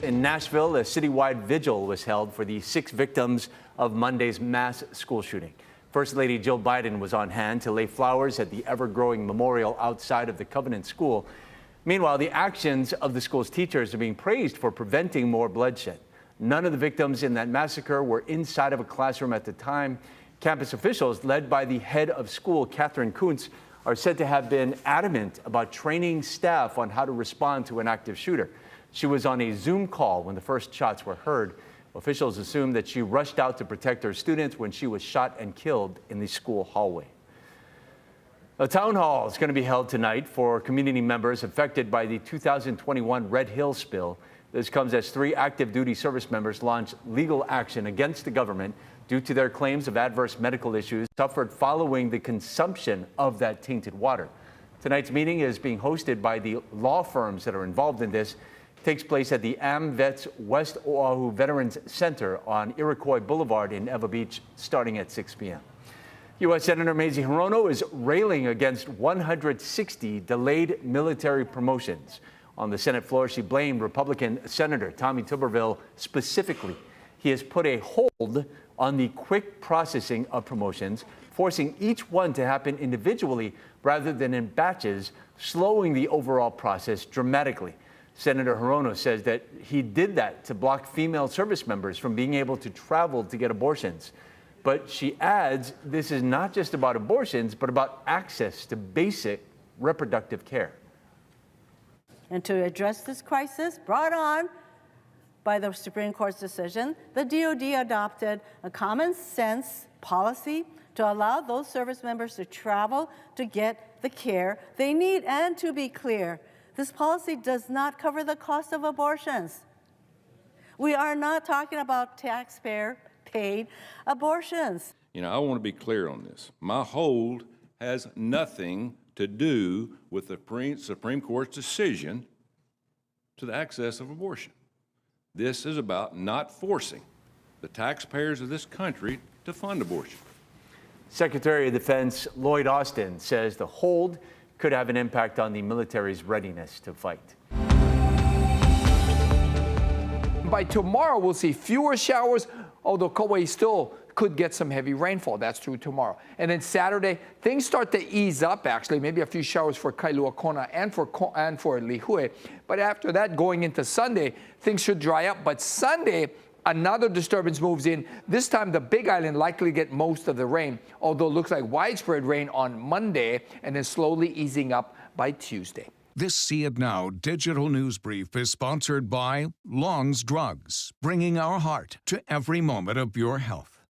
in Nashville, a citywide vigil was held for the 6 victims of Monday's mass school shooting. First Lady Jill Biden was on hand to lay flowers at the ever-growing memorial outside of the Covenant School. Meanwhile, the actions of the school's teachers are being praised for preventing more bloodshed. None of the victims in that massacre were inside of a classroom at the time. Campus officials, led by the head of school, Catherine Kuntz, are said to have been adamant about training staff on how to respond to an active shooter. She was on a Zoom call when the first shots were heard. Officials assume that she rushed out to protect her students when she was shot and killed in the school hallway. A town hall is going to be held tonight for community members affected by the 2021 Red Hill spill. This comes as 3 active duty service members launched legal action against the government due to their claims of adverse medical issues suffered following the consumption of that tainted water. Tonight's meeting is being hosted by the law firms that are involved in this. It takes place at the AmVets West Oahu Veterans Center on Iroquois Boulevard in Eva Beach, starting at 6 p.m. U.S. Senator Mazie Hirono is railing against 160 delayed military promotions. On the Senate floor, she blamed Republican Senator Tommy Tuberville specifically. He has put a hold on the quick processing of promotions, forcing each one to happen individually rather than in batches, slowing the overall process dramatically. Senator Hirono says that he did that to block female service members from being able to travel to get abortions. But she adds this is not just about abortions, but about access to basic reproductive care. And to address this crisis brought on by the Supreme Court's decision, the DOD adopted a common sense policy to allow those service members to travel to get the care they need. And to be clear, this policy does not cover the cost of abortions. We are not talking about taxpayer-paid abortions. You know, I want to be clear on this. My hold has nothing to do with the Supreme Court's decision to the access of abortion. This is about not forcing the taxpayers of this country to fund abortion. Secretary of Defense Lloyd Austin says the hold could have an impact on the military's readiness to fight. By tomorrow, we'll see fewer showers, although Kauai still could get some heavy rainfall. That's true tomorrow. And then Saturday, things start to ease up, actually. Maybe a few showers for Kailua Kona and for Lihue. But after that, going into Sunday, things should dry up. But Sunday, another disturbance moves in. This time, the Big Island likely get most of the rain, although it looks like widespread rain on Monday and then slowly easing up by Tuesday. This See It Now digital news brief is sponsored by Long's Drugs, bringing our heart to every moment of your health.